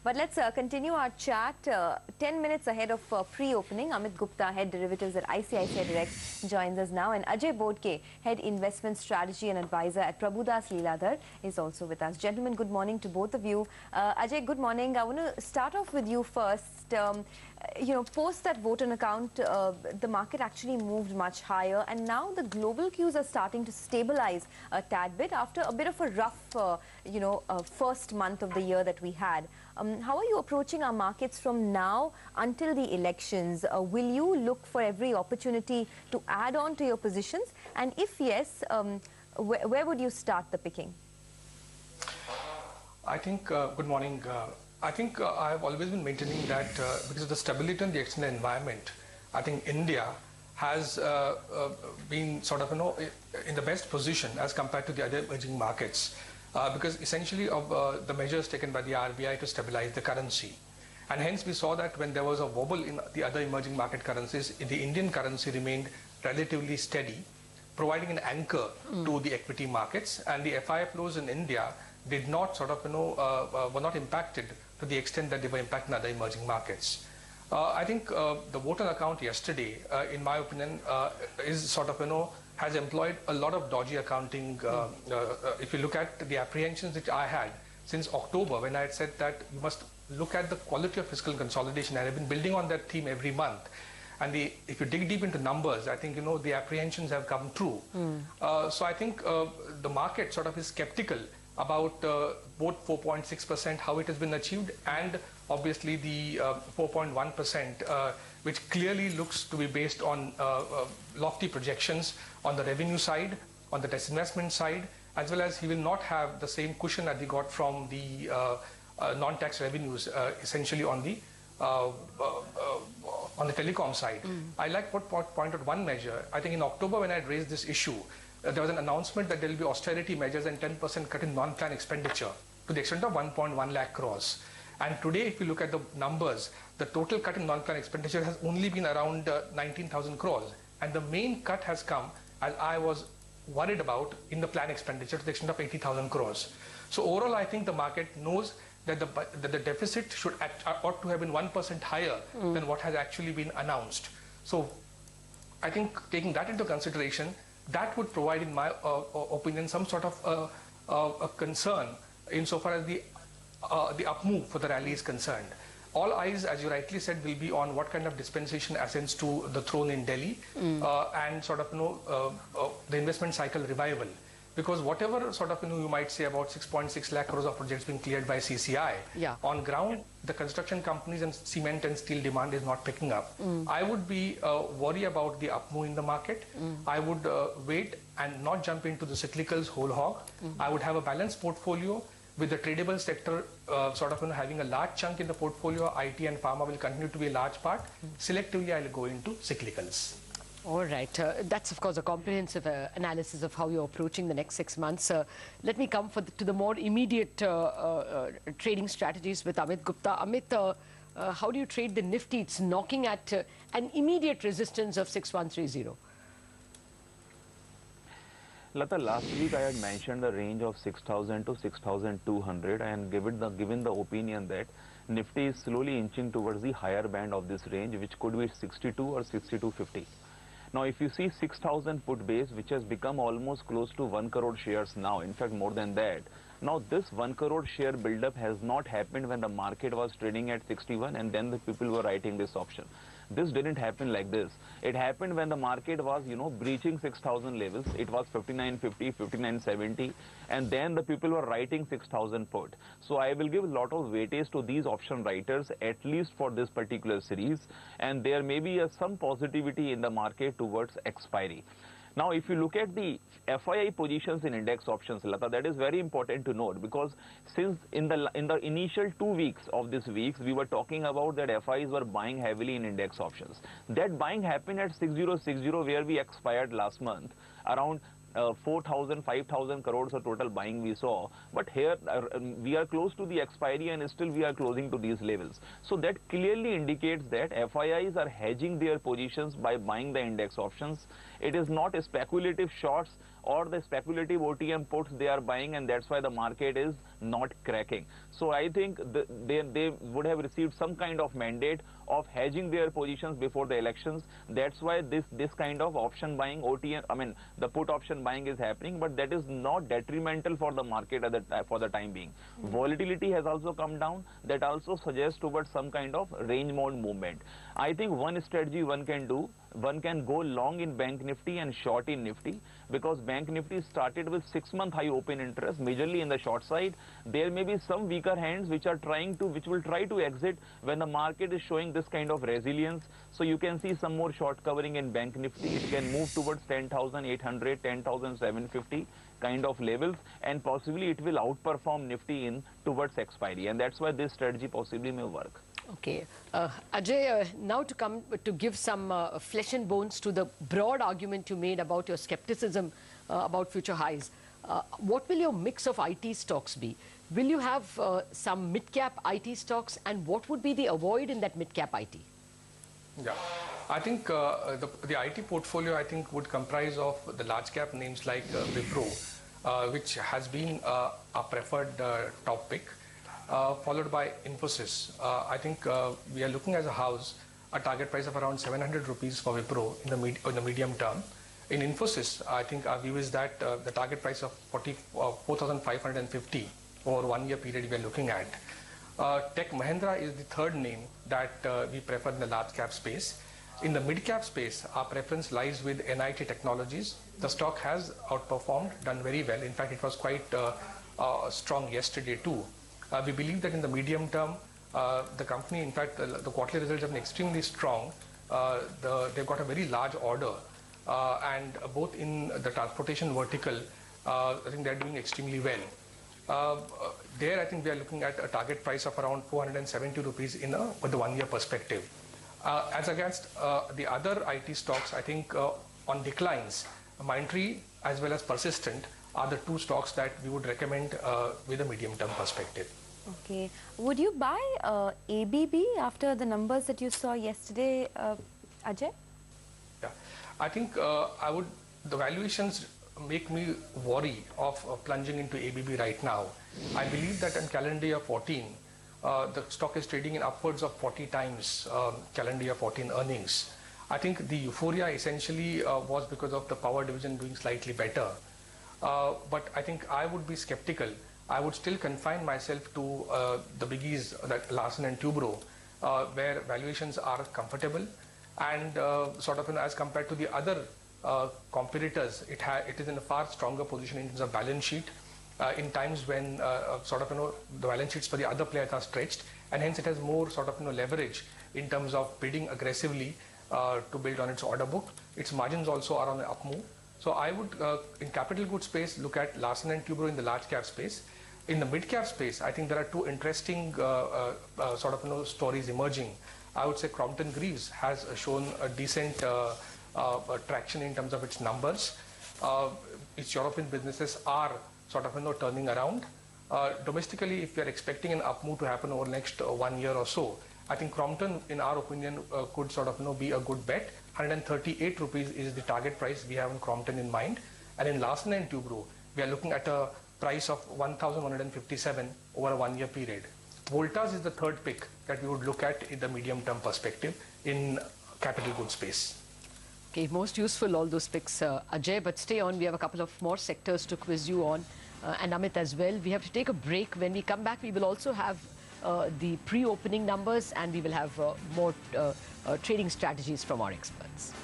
But let's continue our chat. 10 minutes ahead of pre-opening, Amit Gupta, Head Derivatives at ICICI Direct, joins us now. And Ajay Bodke, Head Investment Strategy and Advisor at Prabhudas Leeladhar, is also with us. Gentlemen, good morning to both of you. Ajay, good morning. I want to start off with you first. Post that vote on account, the market actually moved much higher, and now the global cues are starting to stabilize a tad bit after a bit of a rough, first month of the year that we had. How are you approaching our markets from now until the elections? Will you look for every opportunity to add on to your positions? And if yes, where would you start the picking? I think, good morning. I think I have always been maintaining that because of the stability in the external environment, I think India has been sort of, in the best position as compared to the other emerging markets because essentially of the measures taken by the RBI to stabilize the currency. And hence we saw that when there was a wobble in the other emerging market currencies, the Indian currency remained relatively steady, providing an anchor to the equity markets, and the FI flows in India did not sort of, were not impacted to the extent that they were impacting other emerging markets. I think the vote on account yesterday, in my opinion, is sort of, has employed a lot of dodgy accounting. If you look at the apprehensions that I had since October, when I had said that you must look at the quality of fiscal consolidation, and I've been building on that theme every month. And if you dig deep into numbers, I think, the apprehensions have come true. So I think the market sort of is skeptical about both 4.6%, how it has been achieved, and obviously the 4.1%, which clearly looks to be based on lofty projections on the revenue side, on the disinvestment side, as well as he will not have the same cushion that he got from the non-tax revenues, essentially on the telecom side. I like what pointed one measure. I think in October when I had raised this issue, there was an announcement that there will be austerity measures and 10% cut in non-plan expenditure to the extent of 1.1 lakh crores. And today, if you look at the numbers, the total cut in non-plan expenditure has only been around 19,000 crores. And the main cut has come, as I was worried about, in the plan expenditure to the extent of 80,000 crores. So overall, I think the market knows that the deficit ought to have been 1% higher than what has actually been announced. So I think taking that into consideration, that would provide, in my opinion, some sort of a concern insofar as the up move for the rally is concerned. All eyes, as you rightly said, will be on what kind of dispensation ascends to the throne in Delhi and sort of, the investment cycle revival. Because whatever sort of, you might say about 6.6 lakh crores of projects being cleared by CCI, on ground, the construction companies and cement and steel demand is not picking up. I would be worried about the up move in the market. I would wait and not jump into the cyclicals whole hog. I would have a balanced portfolio with the tradable sector sort of, having a large chunk in the portfolio. IT and pharma will continue to be a large part. Selectively, I'll go into cyclicals. All right. That's, of course, a comprehensive analysis of how you're approaching the next 6 months. Let me come to the more immediate trading strategies with Amit Gupta. Amit, how do you trade the Nifty? It's knocking at an immediate resistance of 6130. Lata, last week I had mentioned the range of 6,000 to 6,200 and given the opinion that Nifty is slowly inching towards the higher band of this range, which could be 62 or 6250. Now, if you see 6,000 put base, which has become almost close to 1 crore shares now, in fact more than that. Now, this 1 crore share buildup has not happened when the market was trading at 61 and then the people were writing this option. This didn't happen like this. It happened when the market was, breaching 6,000 levels. It was 5950, 5970, and then the people were writing 6,000 put. So I will give a lot of weightage to these option writers, at least for this particular series, and there may be some positivity in the market towards expiry. Now, if you look at the FII positions in index options, Lata, that is very important to note, because since in the initial 2 weeks of this week, we were talking about that FIIs were buying heavily in index options. That buying happened at 6060, where we expired last month, around 4,000, 5,000 crores of total buying we saw. But here we are close to the expiry and still we are closing to these levels. So that clearly indicates that FIIs are hedging their positions by buying the index options. It is not a speculative shorts or the speculative OTM puts they are buying, and that's why the market is not cracking. So I think they would have received some kind of mandate of hedging their positions before the elections. That's why this kind of option buying, OTM, I mean the put option buying is happening, but that is not detrimental for the market for the time being. Volatility has also come down. That also suggests towards some kind of range bound movement. I think one strategy one can do, one can go long in Bank Nifty and short in Nifty, because Bank Nifty started with 6-month high open interest, majorly in the short side. There may be some weaker hands which will try to exit when the market is showing this kind of resilience. So you can see some more short covering in Bank Nifty. It can move towards 10,800, 10,750 kind of levels, and possibly it will outperform Nifty in towards expiry, and that's why this strategy possibly may work. Okay, Ajay, now to give some flesh and bones to the broad argument you made about your skepticism about future highs. What will your mix of IT stocks be? Will you have some mid-cap IT stocks, and what would be the avoid in that mid-cap IT? Yeah, I think the IT portfolio, I think, would comprise of the large cap names like Wipro, which has been a preferred top pick, followed by Infosys. I think we are looking as a house a target price of around 700 rupees for Wipro in the medium term. In Infosys, I think our view is that the target price of 4,550 over 1 year period we are looking at. Tech Mahindra is the third name that we prefer in the large cap space. In the mid cap space, our preference lies with NIT Technologies. The stock has outperformed, done very well. In fact, it was quite strong yesterday too. We believe that in the medium term, the company, in fact, the quarterly results have been extremely strong. They've got a very large order, and both in the transportation vertical, I think they're doing extremely well. There, I think we are looking at a target price of around 470 rupees with the 1 year perspective. As against the other IT stocks, I think on declines, Mindtree as well as Persistent are the two stocks that we would recommend with a medium-term perspective. Okay. Would you buy ABB after the numbers that you saw yesterday, Ajay? Yeah, I think the valuations make me worry of plunging into ABB right now. I believe that in calendar year 14, the stock is trading in upwards of 40 times calendar year 14 earnings. I think the euphoria essentially was because of the power division doing slightly better. But I think I would be skeptical. I would still confine myself to the biggies, like Larsen and Toubro, where valuations are comfortable, and sort of, as compared to the other competitors, it is in a far stronger position in terms of balance sheet. In times when the balance sheets for the other players are stretched, and hence it has more leverage in terms of bidding aggressively to build on its order book. Its margins also are on the up move. So I would, in capital goods space, look at Larsen and Toubro in the large cap space. In the mid cap space, I think there are two interesting stories emerging. I would say Crompton Greaves has shown a decent traction in terms of its numbers. Its European businesses are turning around. Domestically, if we are expecting an up move to happen over the next 1 year or so, I think Crompton, in our opinion, could be a good bet. 138 rupees is the target price we have in Crompton in mind. And in Larsen and Toubro, we are looking at a price of 1,157 over a 1 year period. Voltas is the third pick that we would look at in the medium term perspective in capital goods space. Okay, most useful all those picks, Ajay, but stay on. We have a couple of more sectors to quiz you on, and Amit as well. We have to take a break. When we come back, we will also have the pre-opening numbers, and we will have more trading strategies from our experts.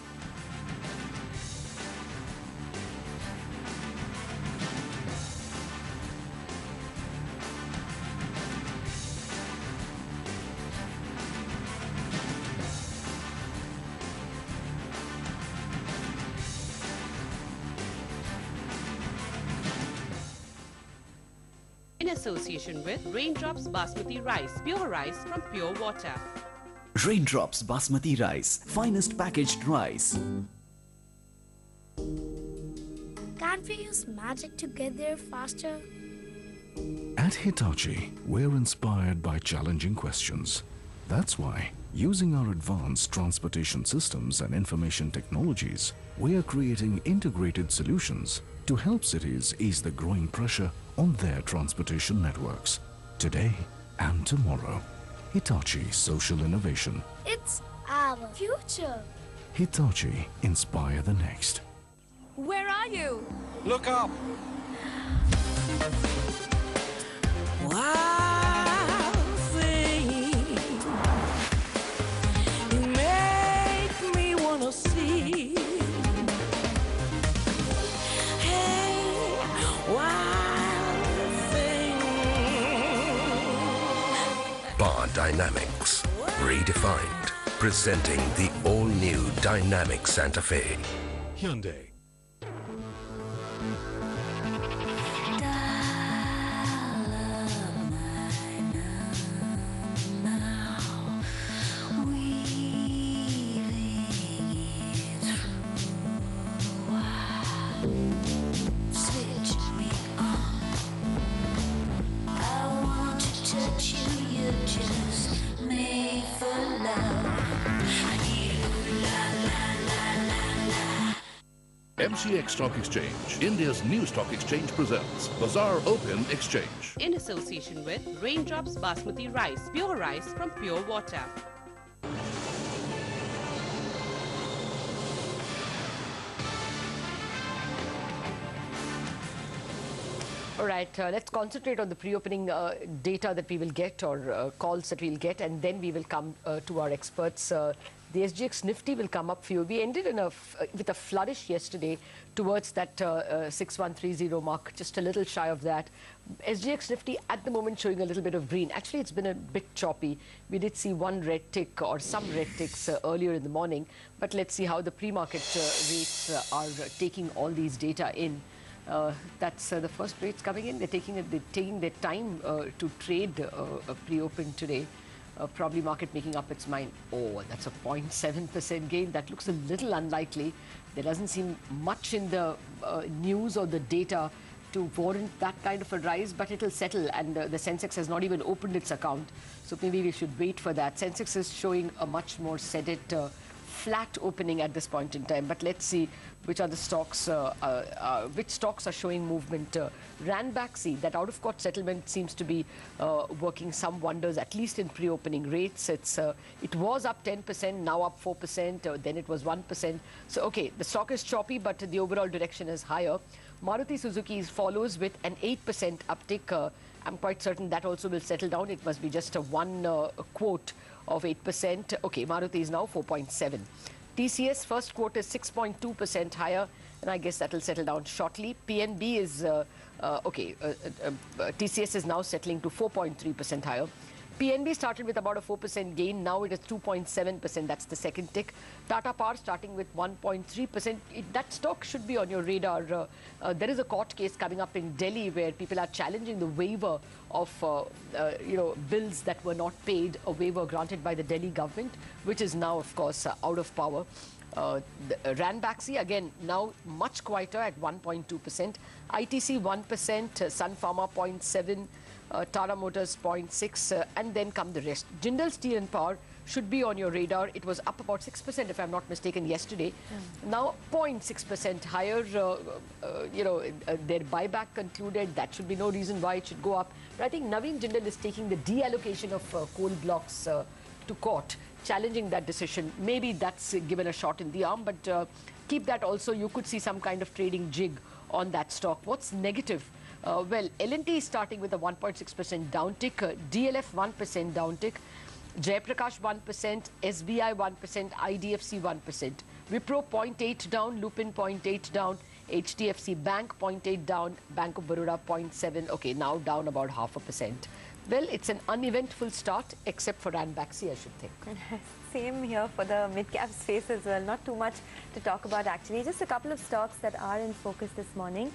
In association with Raindrops Basmati Rice, pure rice from pure water. Raindrops Basmati Rice, finest packaged rice. Can't we use magic to get there faster? At Hitachi, we're inspired by challenging questions. That's why Using our advanced transportation systems and information technologies, we are creating integrated solutions to help cities ease the growing pressure on their transportation networks, today and tomorrow. Hitachi Social Innovation. It's our future. Hitachi, inspire the next. Where are you? Look up! Wow, thing. You make me wanna see. Hey, wild thing. Bar Dynamics, redefined, presenting the all-new Dynamic Santa Fe. Hyundai. MCX Stock Exchange, India's new stock exchange, presents Bazaar Open Exchange. In association with Raindrops Basmati Rice, pure rice from pure water. All right, let's concentrate on the pre-opening data that we will get, or calls that we'll get, and then we will come to our experts. The SGX Nifty will come up for you. We ended with a flourish yesterday towards that 6130 mark, just a little shy of that. SGX Nifty at the moment showing a little bit of green. Actually, it's been a bit choppy. We did see one red tick or some red ticks earlier in the morning, but let's see how the pre-market rates are taking all these data in. That's the first rates coming in. They're taking their time to trade a pre-open today. Probably market making up its mind. Oh, that's a 0.7% gain. That looks a little unlikely. There doesn't seem much in the news or the data to warrant that kind of a rise, but it'll settle, and the Sensex has not even opened its account, so maybe we should wait for that. Sensex is showing a much more sedate, flat opening at this point in time, but let's see which are the stocks, which stocks are showing movement. Ranbaxy, that out-of-court settlement seems to be working some wonders, at least in pre-opening rates. It was up 10%, now up 4%, then it was 1%. So, okay, the stock is choppy, but the overall direction is higher. Maruti Suzuki follows with an 8% uptick. I'm quite certain that also will settle down. It must be just a one quote of 8%. Okay, Maruti is now 4.7. TCS first quarter 6.2% higher, and I guess that will settle down shortly. PNB is, TCS is now settling to 4.3% higher. PNB started with about a 4% gain. Now it is 2.7%. That's the second tick. Tata Power starting with 1.3%. That stock should be on your radar. There is a court case coming up in Delhi where people are challenging the waiver of bills that were not paid, a waiver granted by the Delhi government, which is now, of course, out of power. Ranbaxy, again, now much quieter at 1.2%. ITC 1%, Sun Pharma 0.7%. Tata Motors 0.6%, and then come the rest. Jindal Steel and Power should be on your radar. It was up about 6%, if I'm not mistaken, yesterday. Now 0.6% higher. Their buyback concluded. That should be no reason why it should go up. But I think Naveen Jindal is taking the deallocation of coal blocks to court, challenging that decision. Maybe that's given a shot in the arm, but keep that also. You could see some kind of trading jig on that stock. What's negative? Well, L&T is starting with a 1.6% downtick, DLF 1% downtick, Jaiprakash 1%, SBI 1%, IDFC 1%, Wipro 0.8 down, Lupin 0.8 down, HDFC Bank 0.8 down, Bank of Baroda 0.7, okay, now down about 0.5%. Well, it's an uneventful start, except for Ranbaxy, I should think. same here for the mid-cap space as well. Not too much to talk about actually. Just a couple of stocks that are in focus this morning.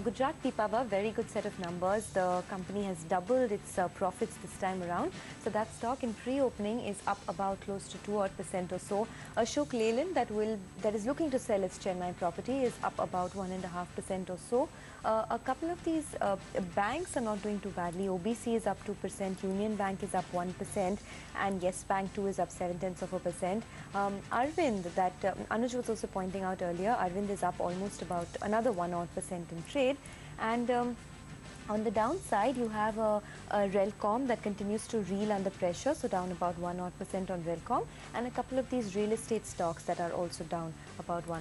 Gujarat Pipavav, very good set of numbers. The company has doubled its profits this time around. So that stock in pre-opening is up about close to 2% or so. Ashok Leyland that is looking to sell its Chennai property is up about 1.5% or so. A couple of these banks are not doing too badly. OBC is up 2%, Union Bank is up 1%, and Yes Bank too is up 0.7%. Arvind, that Anuj was also pointing out earlier, Arvind is up almost about another 1% in trade. And on the downside, you have a Relcom that continues to reel under pressure, so down about 1% on Relcom, and a couple of these real estate stocks that are also down about 1%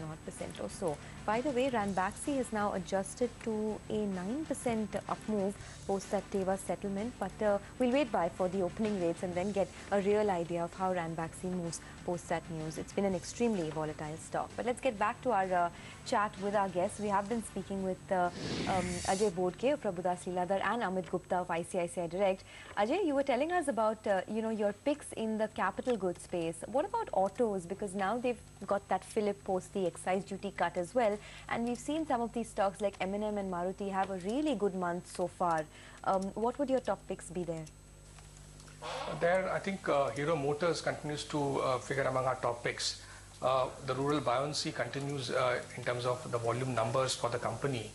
or so. By the way, Ranbaxy has now adjusted to a 9% up move post that Teva settlement, but we'll wait for the opening rates and then get a real idea of how Ranbaxy moves post that news. It's been an extremely volatile stock. But let's get back to our chat with our guests. We have been speaking with Ajay Bodke of Prabhudas Lilladher and Amit Gupta of ICICI Direct. Ajay, you were telling us about your picks in the capital goods space. What about autos? Because now they've got that fillip post the excise duty cut as well. And we've seen some of these stocks like M&M and Maruti have a really good month so far. What would your top picks be there? There, I think Hero Motors continues to figure among our top picks. The rural buoyancy continues in terms of the volume numbers for the company.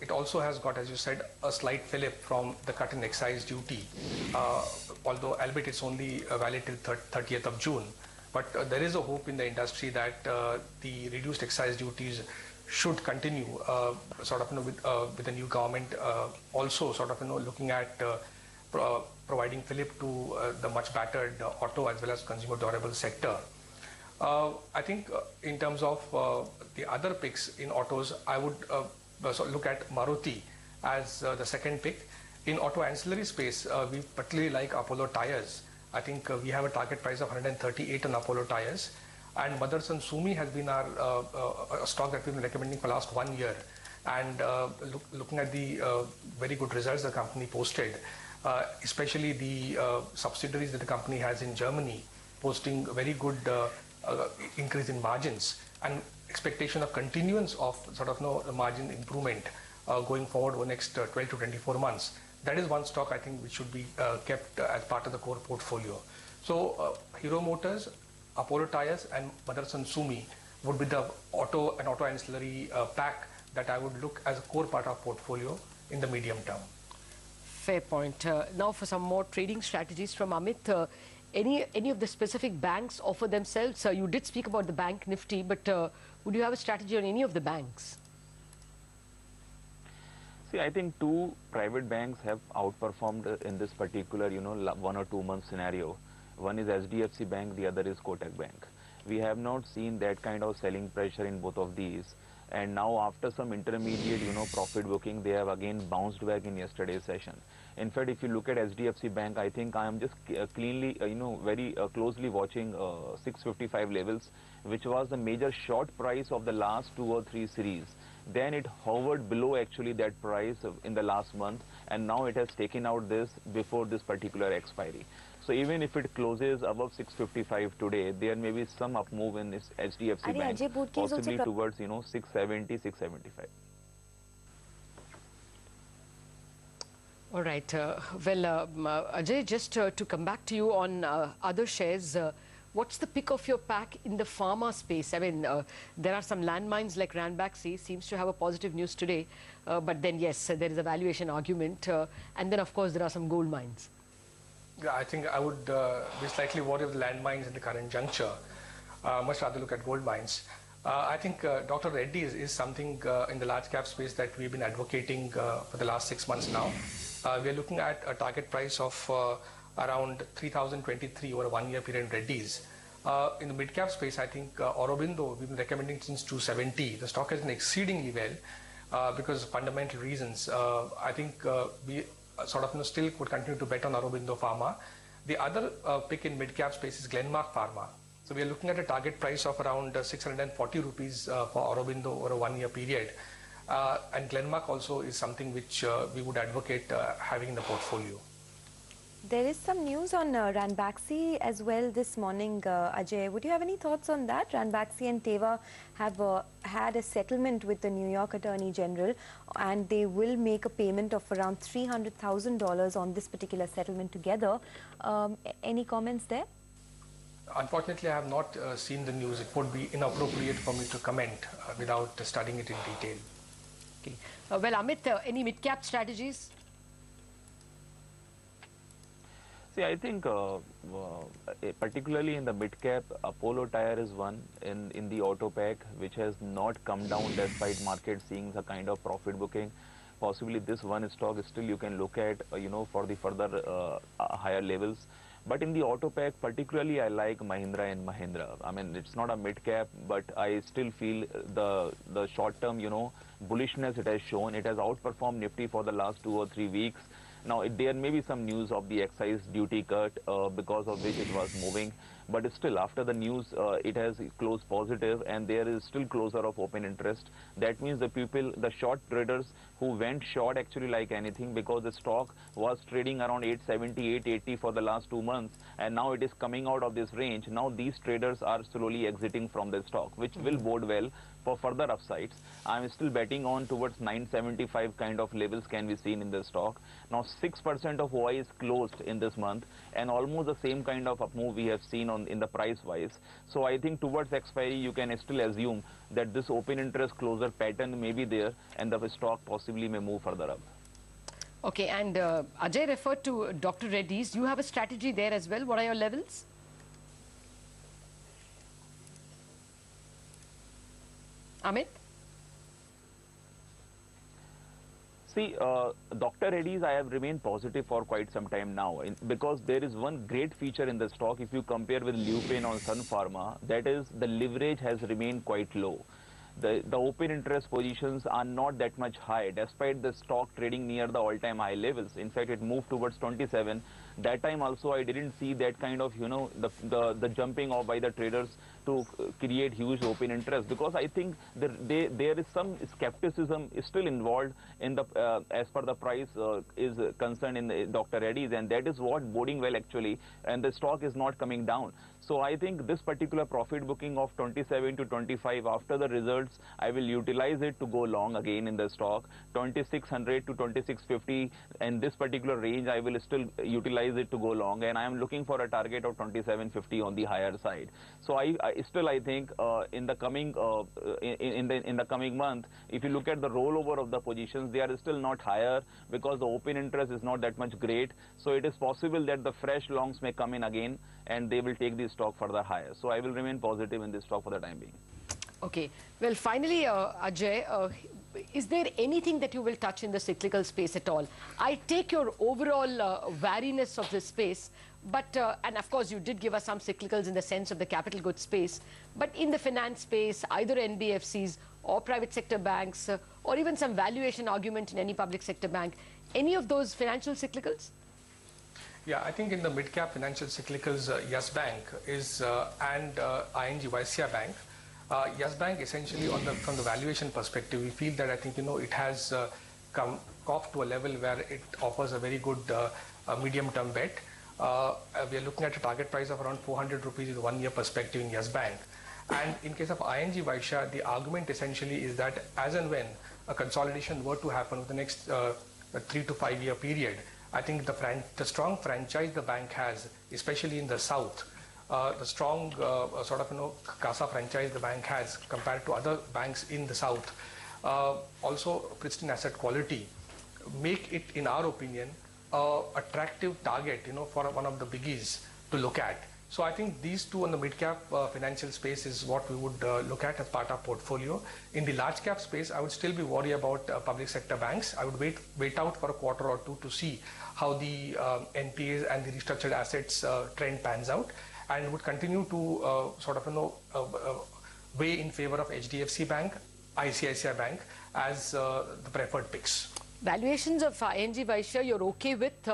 It also has got, as you said, a slight fillip from the cut in excise duty, although albeit it's only valid till 30th of June. But there is a hope in the industry that the reduced excise duties should continue, with the new government also looking at providing fillip to the much battered auto as well as consumer durable sector. I think in terms of the other picks in autos, I would look at Maruti as the second pick. In auto ancillary space, we particularly like Apollo Tyres. I think we have a target price of 138 on Apollo Tyres. And Motherson Sumi has been our a stock that we've been recommending for the last 1 year. And looking at the very good results the company posted, especially the subsidiaries that the company has in Germany, posting very good increase in margins and expectation of continuance of the margin improvement going forward over the next 12 to 24 months. That is one stock I think which should be kept as part of the core portfolio. So Hero Motors, Apollo Tyres and Motherson Sumi would be the auto and auto ancillary pack that I would look as a core part of portfolio in the medium term. Fair point. Now for some more trading strategies from Amit. Any of the specific banks offer themselves? You did speak about the bank Nifty, but would you have a strategy on any of the banks? See, I think two private banks have outperformed in this particular, 1 or 2 month scenario. One is HDFC Bank, the other is Kotak Bank. We have not seen that kind of selling pressure in both of these. And now after some intermediate, profit booking, they have again bounced back in yesterday's session. In fact, if you look at HDFC Bank, I think I am just cleanly, very closely watching 655 levels, which was the major short price of the last 2 or 3 series. Then it hovered below actually that price in the last month, and now it has taken out this before this particular expiry. So even if it closes above 655 today, there may be some up move in this HDFC Bank, possibly towards 670, 675. All right. Ajay, just to come back to you on other shares, what's the pick of your pack in the pharma space? I mean, there are some landmines like Ranbaxy, seems to have a positive news today. But then, yes, there is a valuation argument. And then, of course, there are some gold mines. Yeah, I think I would be slightly worried of the landmines in the current juncture. Much rather look at gold mines. I think Dr. Reddy's is something in the large cap space that we've been advocating for the last 6 months now. We are looking at a target price of around 3,023 over a 1 year period in Reddy's. In the mid cap space, I think Aurobindo, we've been recommending since 270. The stock has done exceedingly well because of fundamental reasons. I think we still would continue to bet on Aurobindo Pharma. The other pick in mid cap space is Glenmark Pharma. So we are looking at a target price of around 640 rupees for Aurobindo over a 1 year period. And Glenmark also is something which we would advocate having in the portfolio. There is some news on Ranbaxy as well this morning, Ajay. Would you have any thoughts on that? Ranbaxy and Teva have had a settlement with the New York Attorney General, and they will make a payment of around $300,000 on this particular settlement together. Any comments there? Unfortunately, I have not seen the news. It would be inappropriate for me to comment without studying it in detail. Okay. Well, Amit, any mid-cap strategies? See, I think particularly in the mid-cap, Apollo Tyre is one in the auto pack, which has not come down despite market seeing a kind of profit booking. Possibly this one stock still you can look at, for the further higher levels. But in the auto pack, particularly I like Mahindra and Mahindra. I mean, it's not a mid-cap, but I still feel the short-term, bullishness it has shown. It has outperformed Nifty for the last 2 or 3 weeks. Now, there may be some news of the excise duty cut because of which it was moving. But still, after the news, it has closed positive and there is still closure of open interest. That means the people, the short traders who went short actually like anything, because the stock was trading around 870, 880 for the last 2 months. And now it is coming out of this range. Now these traders are slowly exiting from the stock, which will bode well for further upsides. I'm still betting on towards 975 kind of levels can be seen in the stock. Now 6% of OI is closed in this month, and almost the same kind of up move we have seen in the price wise. So I think towards expiry you can still assume that this open interest closure pattern may be there and the stock possibly may move further up. Okay, and Ajay referred to Dr. Reddy's. You have a strategy there as well. What are your levels? Amit? See, Dr. Reddy's, I have remained positive for quite some time now, because there is one great feature in the stock. If you compare with Lupin or Sun Pharma, that is the leverage has remained quite low. The open interest positions are not that much high, despite the stock trading near the all-time high levels. In fact, it moved towards 27. That time also I didn't see that kind of, the jumping off by the traders to create huge open interest, because I think there is some skepticism still involved in the as per the price is concerned in the Dr. Reddy's, and that is what boding well actually, and the stock is not coming down. So I think this particular profit booking of 27 to 25 after the results, I will utilize it to go long again in the stock. 2600 to 2650 and this particular range I will still utilize it to go long, and I am looking for a target of 2750 on the higher side. So I think in the coming in the coming month, if you look at the rollover of the positions, they are still not higher because the open interest is not that much great. So it is possible that the fresh longs may come in again and they will take the stock further higher. So I will remain positive in this stock for the time being. Okay. Well, finally, Ajay, is there anything that you will touch in the cyclical space at all? I take your overall wariness of this space, but, and of course you did give us some cyclicals in the sense of the capital goods space, but in the finance space, either NBFCs or private sector banks, or even some valuation argument in any public sector bank, any of those financial cyclicals? Yeah, I think in the mid-cap financial cyclicals, Yes Bank is and ING Vysya Bank. Yes Bank essentially from the valuation perspective, we feel that I think it has come off to a level where it offers a very good medium-term bet. We are looking at a target price of around 400 rupees in the 1 year perspective in Yes Bank. And in case of ING Vysya, the argument essentially is that as and when a consolidation were to happen over the next 3 to 5 year period, I think the strong franchise the bank has, especially in the south, the strong CASA franchise the bank has compared to other banks in the south, also pristine asset quality, make it, in our opinion, attractive target, for one of the biggies to look at. So I think these two on the mid-cap financial space is what we would look at as part of portfolio. In the large-cap space, I would still be worried about public sector banks. I would wait out for a quarter or two to see how the NPAs and the restructured assets trend pans out, and would continue to weigh in favor of HDFC Bank, ICICI Bank as the preferred picks. Valuations of ING Vysya, you're okay with?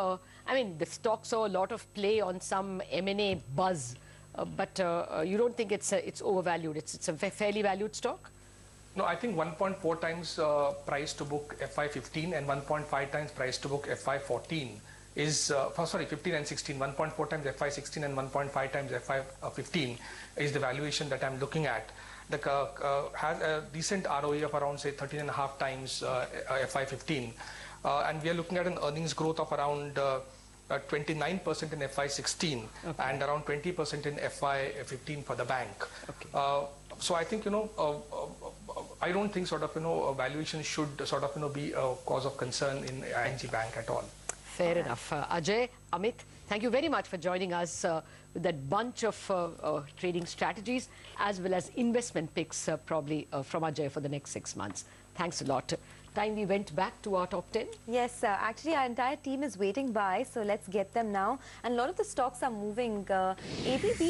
I mean, the stock saw a lot of play on some M&A buzz, but you don't think it's overvalued? It's a fairly valued stock? No, I think 1.4 times price to book FY15 and 1.5 times price to book FY14 is, 15 and 16, 1.4 times FY16 and 1.5 times FY15 is the valuation that I'm looking at. The has a decent ROE of around say 13.5 times FY15, and we are looking at an earnings growth of around 29% in FY16 and around 20% in FY15 for the bank. So I think I don't think valuation should be a cause of concern in ING Bank at all. Fair enough. Ajay, Amit, thank you very much for joining us with that bunch of trading strategies as well as investment picks probably from Ajay for the next 6 months. Thanks a lot. Time we went back to our top 10. Yes, actually our entire team is waiting by, so let's get them now. And a lot of the stocks are moving. ABB